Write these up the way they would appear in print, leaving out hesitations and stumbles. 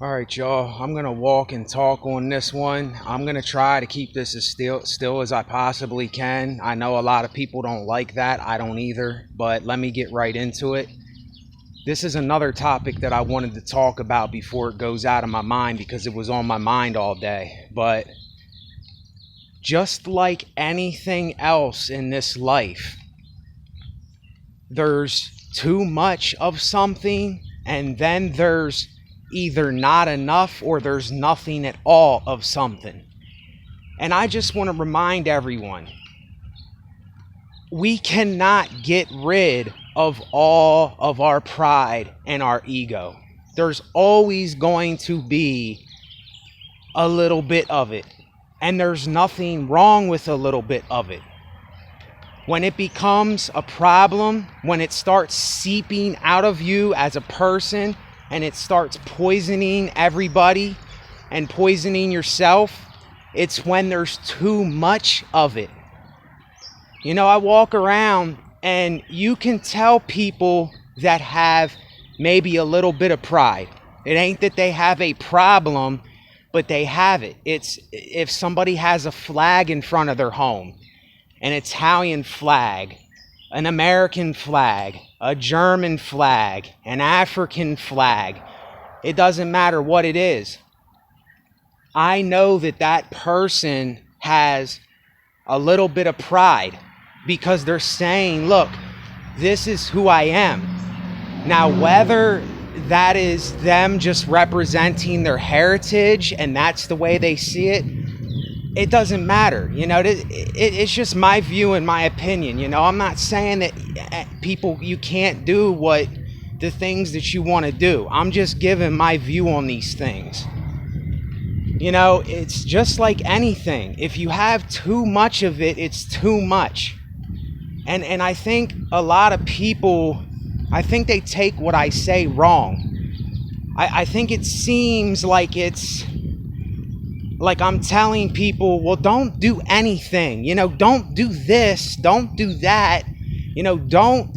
All right, y'all. I'm gonna walk and talk on this one. I'm gonna try to keep this as still as I possibly can. I know a lot of people don't like that. I don't either. But let me get right into it. This is another topic that I wanted to talk about before it goes out of my mind because it was on my mind all day. But just like anything else in this life, there's too much of something, and then there's either not enough or there's nothing at all of something. And I just want to remind everyone, we cannot get rid of all of our pride and our ego. There's always going to be a little bit of it, and there's nothing wrong with a little bit of it. When it becomes a problem, when it starts seeping out of you as a person, and it starts poisoning everybody and poisoning yourself, it's when there's too much of it. You know, I walk around and you can tell people that have maybe a little bit of pride. It ain't that they have a problem, but they have it. It's if somebody has a flag in front of their home, an Italian flag, an American flag, a German flag, an African flag. It doesn't matter what it is. I know that that person has a little bit of pride because they're saying, look, this is who I am. Now, whether that is them just representing their heritage and that's the way they see it, it doesn't matter. You know, it's just my view and my opinion. You know, I'm not saying that people, you can't do what the things that you want to do. I'm just giving my view on these things. You know, it's just like anything. If you have too much of it, it's too much. And I think a lot of people, I think they take what I say wrong. I think it seems like it's like I'm telling people, well, don't do anything, you know, don't do this, don't do that, you know, don't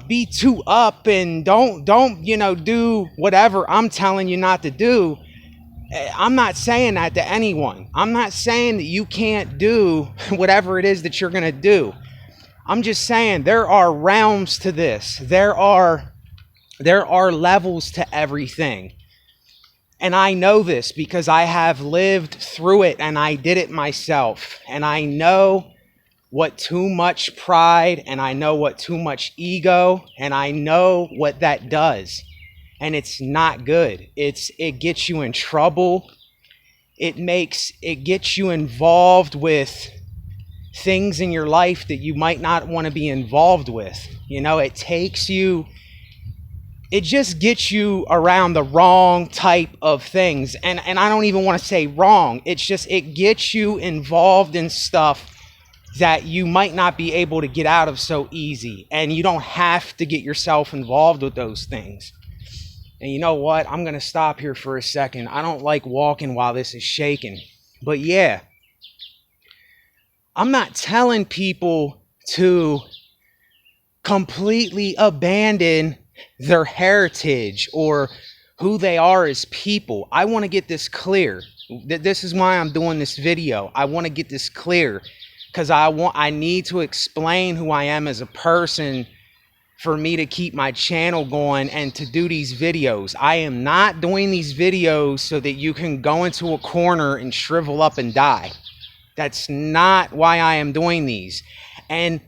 be too up, and don't, you know, do whatever I'm telling you not to do. I'm not saying that to anyone. I'm not saying that you can't do whatever it is that you're going to do. I'm just saying there are realms to this. There are levels to everything. And I know this because I have lived through it and I did it myself. And I know what too much pride and I know what too much ego and I know what that does. And it's not good. It gets you in trouble. It gets you involved with things in your life that you might not want to be involved with. You know, it just gets you around the wrong type of things. And I don't even want to say wrong. It's just, it gets you involved in stuff that you might not be able to get out of so easy. And you don't have to get yourself involved with those things. And you know what? I'm going to stop here for a second. I don't like walking while this is shaking. But yeah, I'm not telling people to completely abandon their heritage or who they are as people. I want to get this clear. This is why I'm doing this video. I want to get this clear because I need to explain who I am as a person for me to keep my channel going and to do these videos. I am not doing these videos so that you can go into a corner and shrivel up and die. That's not why I am doing these. And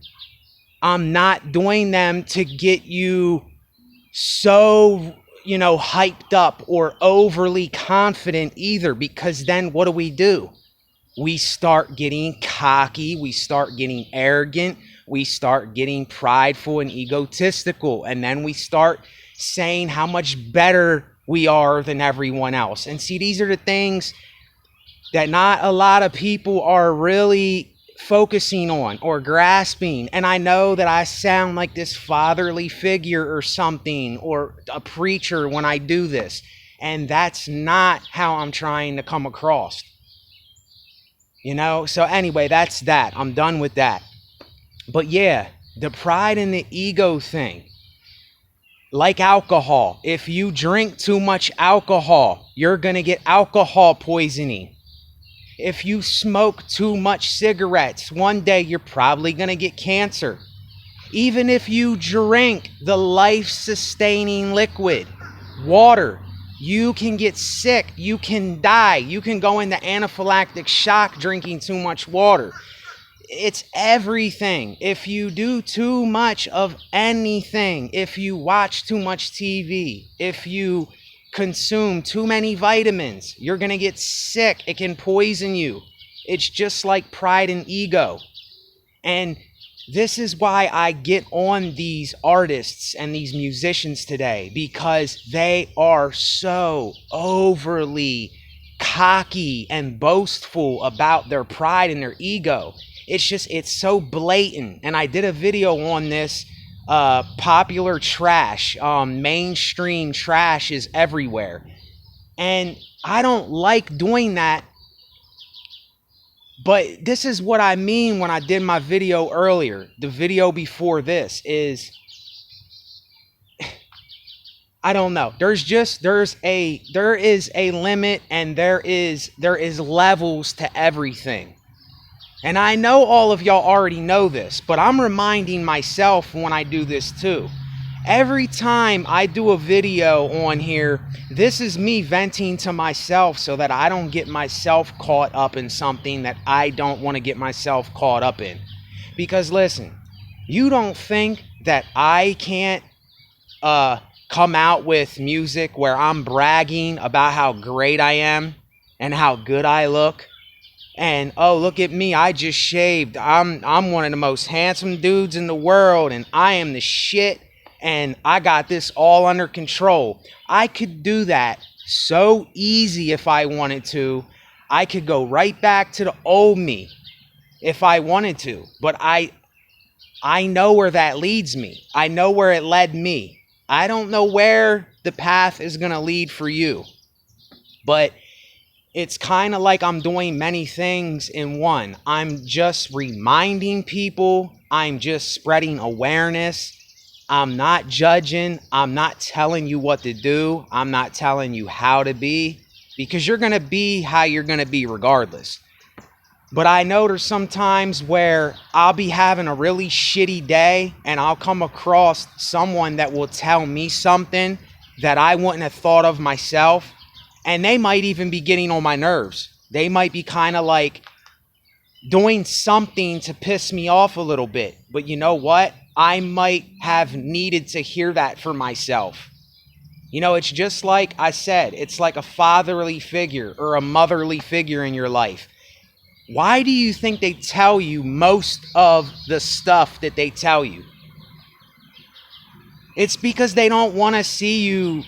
I'm not doing them to get you so, you know, hyped up or overly confident either, because then what do? We start getting cocky, we start getting arrogant, we start getting prideful and egotistical, and then we start saying how much better we are than everyone else. And see, these are the things that not a lot of people are really focusing on or grasping. And I know that I sound like this fatherly figure or something, or a preacher when I do this, and that's not how I'm trying to come across. You know, so anyway, that's that. I'm done with that. But yeah, the pride and the ego thing. Like alcohol. If you drink too much alcohol, you're going to get alcohol poisoning. If you smoke too much cigarettes, one day you're probably going to get cancer. Even if you drink the life-sustaining liquid, water, you can get sick. You can die. You can go into anaphylactic shock drinking too much water. It's everything. If you do too much of anything, if you watch too much TV, if you consume too many vitamins, you're going to get sick. It can poison you. It's just like pride and ego. And this is why I get on these artists and these musicians today, because they are so overly cocky and boastful about their pride and their ego. It's so blatant. And I did a video on this. Popular trash, mainstream trash is everywhere. And I don't like doing that. But this is what I mean when I did my video earlier. The video before this is, I don't know. There is a limit, and there is levels to everything. And I know all of y'all already know this, but I'm reminding myself when I do this too. Every time I do a video on here, this is me venting to myself so that I don't get myself caught up in something that I don't want to get myself caught up in. Because listen, you don't think that I can't come out with music where I'm bragging about how great I am and how good I look? And oh, look at me, I just shaved. I'm one of the most handsome dudes in the world, and I am the shit, and I got this all under control. I could do that so easy if I wanted to. I could go right back to the old me if I wanted to. But I know where that leads me. I know where it led me. I don't know where the path is going to lead for you. But it's kind of like I'm doing many things in one. I'm just reminding people. I'm just spreading awareness. I'm not judging. I'm not telling you what to do. I'm not telling you how to be, because you're going to be how you're going to be regardless. But I know there's some times where I'll be having a really shitty day and I'll come across someone that will tell me something that I wouldn't have thought of myself. And they might even be getting on my nerves. They might be kind of like doing something to piss me off a little bit. But you know what? I might have needed to hear that for myself. You know, it's just like I said, it's like a fatherly figure or a motherly figure in your life. Why do you think they tell you most of the stuff that they tell you? It's because they don't want to see you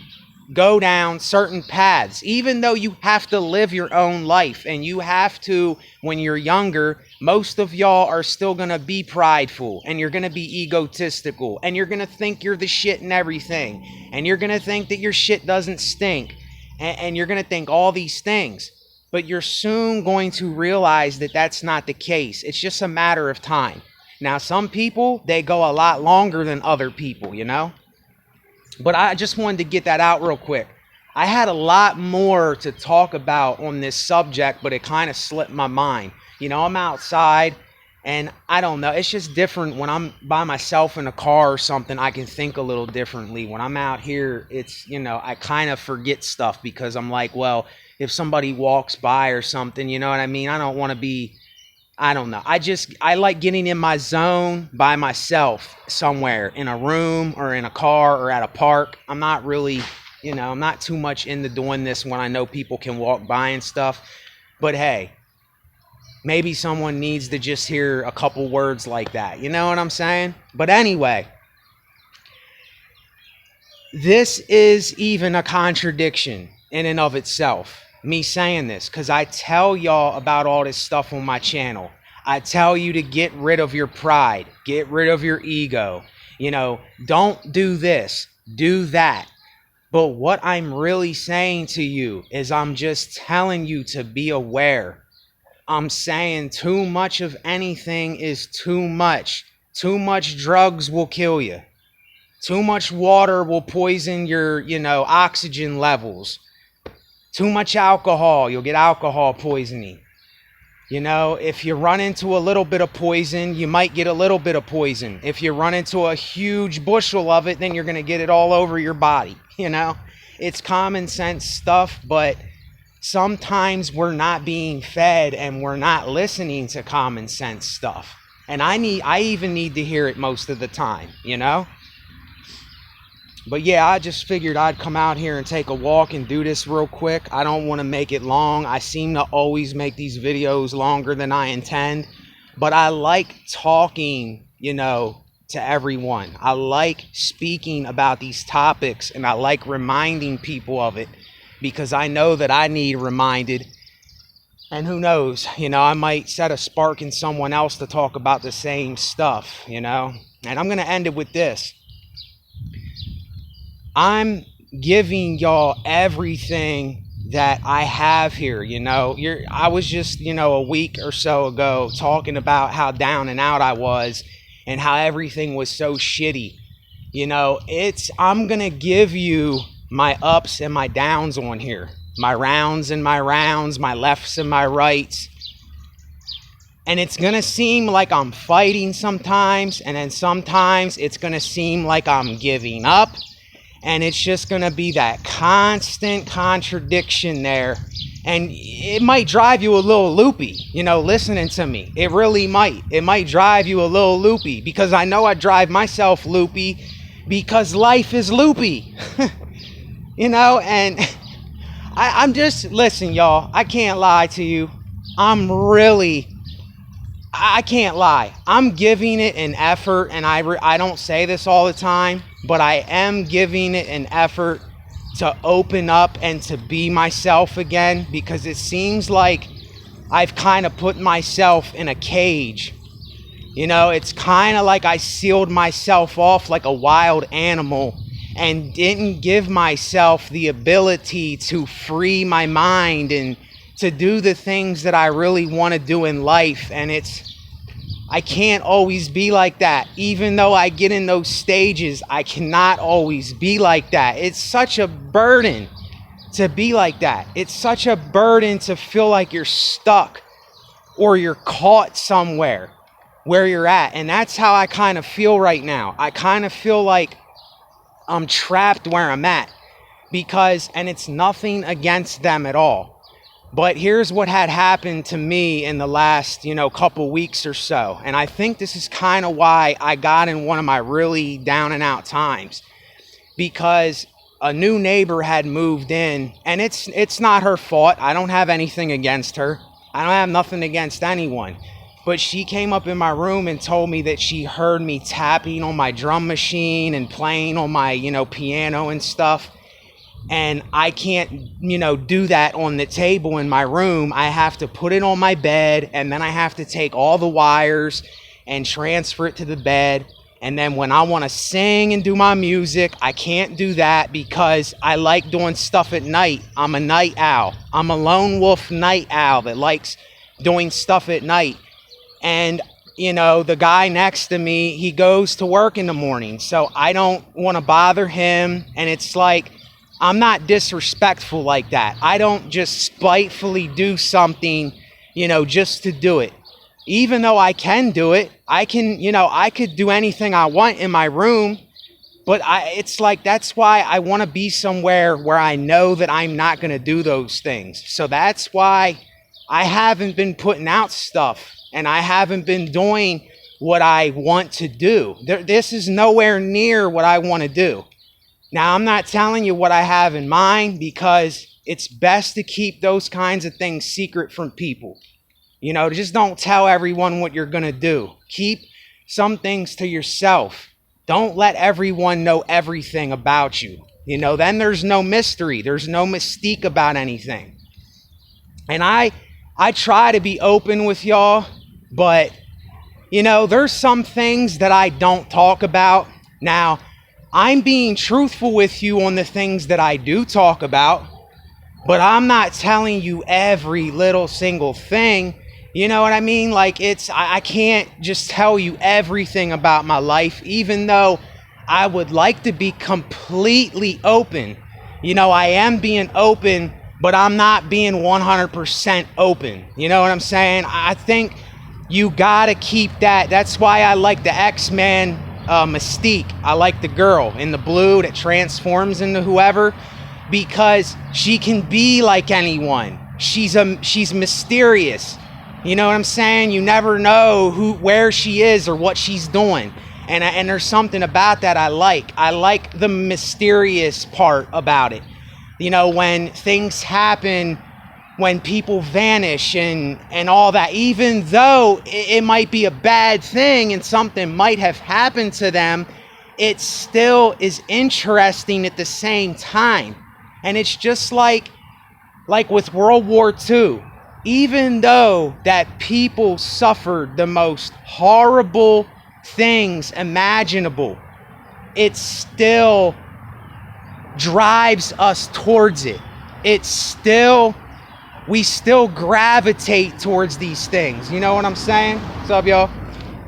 go down certain paths, even though you have to live your own life, and you have to, when you're younger, most of y'all are still going to be prideful, and you're going to be egotistical, and you're going to think you're the shit and everything, and you're going to think that your shit doesn't stink, and you're going to think all these things. But you're soon going to realize that that's not the case. It's just a matter of time. Now, some people, they go a lot longer than other people, you know? But I just wanted to get that out real quick. I had a lot more to talk about on this subject, but it kind of slipped my mind. You know, I'm outside, and I don't know. It's just different when I'm by myself in a car or something. I can think a little differently. When I'm out here, it's, you know, I kind of forget stuff because I'm like, well, if somebody walks by or something, you know what I mean? I don't want to be, I don't know. I like getting in my zone by myself somewhere, in a room or in a car or at a park. I'm not really, you know, I'm not too much into doing this when I know people can walk by and stuff. But hey, maybe someone needs to just hear a couple words like that. You know what I'm saying? But anyway, this is even a contradiction in and of itself, me saying this, because I tell y'all about all this stuff on my channel. I tell you to get rid of your pride, get rid of your ego. You know, don't do this, do that. But what I'm really saying to you is I'm just telling you to be aware. I'm saying too much of anything is too much. Too much drugs will kill you. Too much water will poison your, oxygen levels. Too much alcohol, you'll get alcohol poisoning. If you run into a little bit of poison, you might get a little bit of poison. If you run into a huge bushel of it, then you're going to get it all over your body. It's common sense stuff, but sometimes we're not being fed and we're not listening to common sense stuff. And I even need to hear it most of the time, But yeah, I just figured I'd come out here and take a walk and do this real quick. I don't want to make it long. I seem to always make these videos longer than I intend. But I like talking, to everyone. I like speaking about these topics, and I like reminding people of it because I know that I need reminded. And who knows, I might set a spark in someone else to talk about the same stuff, And I'm going to end it with this. I'm giving y'all everything that I have here, I was just, a week or so ago talking about how down and out I was and how everything was so shitty. I'm going to give you my ups and my downs on here. My rounds and my rounds, my lefts and my rights. And it's going to seem like I'm fighting sometimes, and then sometimes it's going to seem like I'm giving up. And it's just going to be that constant contradiction there. And it might drive you a little loopy, listening to me. It really might. It might drive you a little loopy because I know I drive myself loopy because life is loopy. And I'm just, listen, y'all, I can't lie to you. I can't lie. I'm giving it an effort, and I don't say this all the time, but I am giving it an effort to open up and to be myself again, because it seems like I've kind of put myself in a cage. It's kind of like I sealed myself off like a wild animal and didn't give myself the ability to free my mind and to do the things that I really want to do in life. And I can't always be like that. Even though I get in those stages, I cannot always be like that. It's such a burden to be like that. It's such a burden to feel like you're stuck or you're caught somewhere where you're at. And that's how I kind of feel right now. I kind of feel like I'm trapped where I'm at and it's nothing against them at all. But here's what had happened to me in the last, couple weeks or so. And I think this is kind of why I got in one of my really down and out times. Because a new neighbor had moved in, and it's not her fault. I don't have anything against her. I don't have nothing against anyone. But she came up in my room and told me that she heard me tapping on my drum machine and playing on my, piano and stuff. And I can't, do that on the table in my room. I have to put it on my bed, and then I have to take all the wires and transfer it to the bed. And then when I want to sing and do my music, I can't do that because I like doing stuff at night. I'm a night owl. I'm a lone wolf night owl that likes doing stuff at night. And, the guy next to me, he goes to work in the morning. So I don't want to bother him. And it's like, I'm not disrespectful like that. I don't just spitefully do something, just to do it. Even though I can do it, I could do anything I want in my room, but it's like, that's why I want to be somewhere where I know that I'm not going to do those things. So that's why I haven't been putting out stuff and I haven't been doing what I want to do. This is nowhere near what I want to do. Now, I'm not telling you what I have in mind because it's best to keep those kinds of things secret from people. Just don't tell everyone what you're going to do. Keep some things to yourself. Don't let everyone know everything about you. Then there's no mystery. There's no mystique about anything. And I try to be open with y'all, but, there's some things that I don't talk about. Now, I'm being truthful with you on the things that I do talk about, but I'm not telling you every little single thing. You know what I mean? Like I can't just tell you everything about my life, even though I would like to be completely open. You know, I am being open, but I'm not being 100% open. You know what I'm saying? I think you gotta keep that. That's why I like the X-Men Mystique. I like the girl in the blue that transforms into whoever, because she can be like anyone. She's mysterious. You know what I'm saying? You never know where she is or what she's doing. And there's something about that I like. I like the mysterious part about it. You know, when things happen, when people vanish and all that, even though it might be a bad thing and something might have happened to them, it still is interesting at the same time. And it's just like with World War II. Even though that people suffered the most horrible things imaginable, it still drives us towards it. We still gravitate towards these things. You know what I'm saying? What's up, y'all?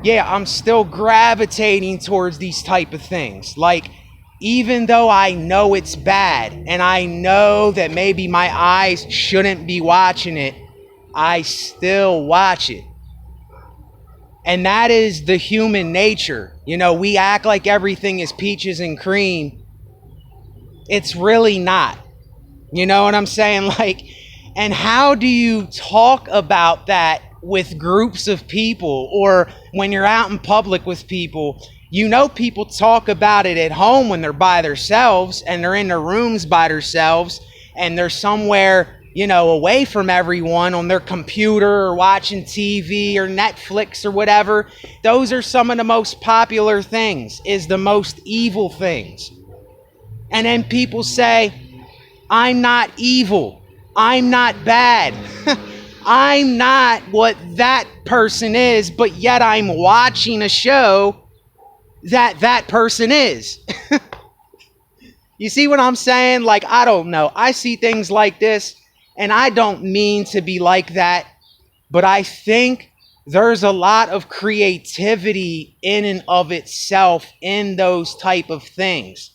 Yeah, I'm still gravitating towards these type of things. Like, even though I know it's bad and I know that maybe my eyes shouldn't be watching it, I still watch it. And that is the human nature. You know, we act like everything is peaches and cream. It's really not. You know what I'm saying? Like, and how do you talk about that with groups of people, or when you're out in public with people? You know, people talk about it at home when they're by themselves and they're in their rooms by themselves and they're somewhere, you know, away from everyone on their computer or watching TV or Netflix or whatever. Those are some of the most popular things, is the most evil things. And then people say, I'm not evil. I'm not bad. I'm not what that person is, but yet I'm watching a show that person is. You see what I'm saying? Like, I don't know. I see things like this, and I don't mean to be like that, but I think there's a lot of creativity in and of itself in those type of things.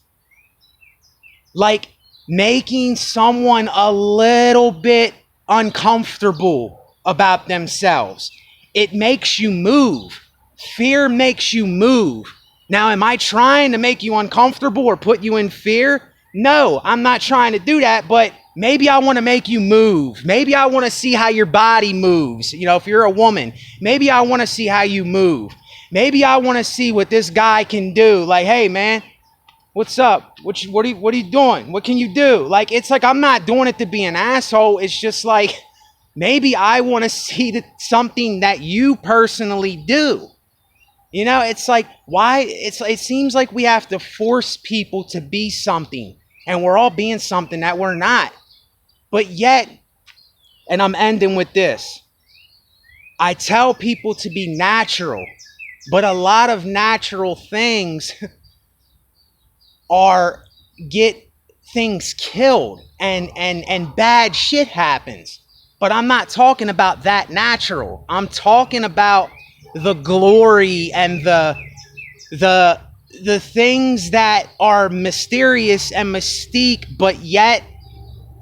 Like making someone a little bit uncomfortable about themselves. It makes you move. Fear makes you move. Now, am I trying to make you uncomfortable or put you in fear? No, I'm not trying to do that, but maybe I want to make you move. Maybe I want to see how your body moves. You know, if you're a woman, maybe I want to see how you move. Maybe I want to see what this guy can do. Like, hey, man, what's up? What are you doing? What can you do? Like, it's like I'm not doing it to be an asshole. It's just like, maybe I want to see something that you personally do. You know, it's like, why? It seems like we have to force people to be something, and we're all being something that we're not. But yet, and I'm ending with this, I tell people to be natural, but a lot of natural things get things killed and bad shit happens. But I'm not talking about that natural. I'm talking about the glory and the things that are mysterious and mystique, but yet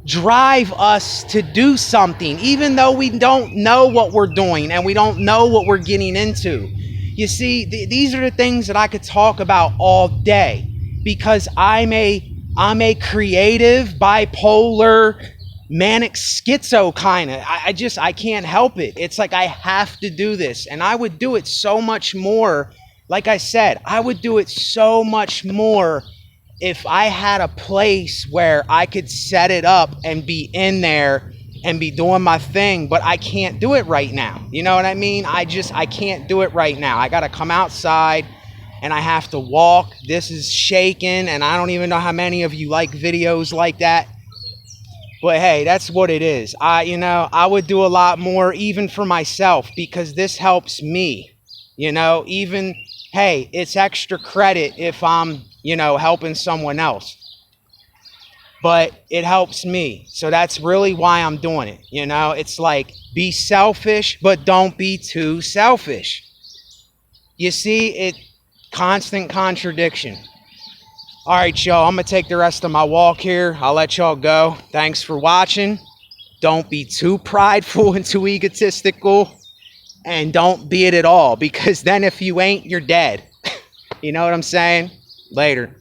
drive us to do something, even though we don't know what we're doing and we don't know what we're getting into. You see, these are the things that I could talk about all day, because I'm a creative, bipolar, manic schizo kind of. I can't help it. It's like I have to do this, and I would do it so much more. Like I said, I would do it so much more if I had a place where I could set it up and be in there and be doing my thing, but I can't do it right now. You know what I mean? I can't do it right now. I got to come outside and I have to walk. This is shaking, and I don't even know how many of you like videos like that. But hey, that's what it is. I would do a lot more even for myself, because this helps me. You know, even, hey, it's extra credit if I'm, helping someone else. But it helps me. So that's really why I'm doing it. You know, it's like, be selfish, but don't be too selfish. You see, constant contradiction. All right, y'all, I'm going to take the rest of my walk here. I'll let y'all go. Thanks for watching. Don't be too prideful and too egotistical. And don't be it at all, because then if you ain't, you're dead. You know what I'm saying? Later.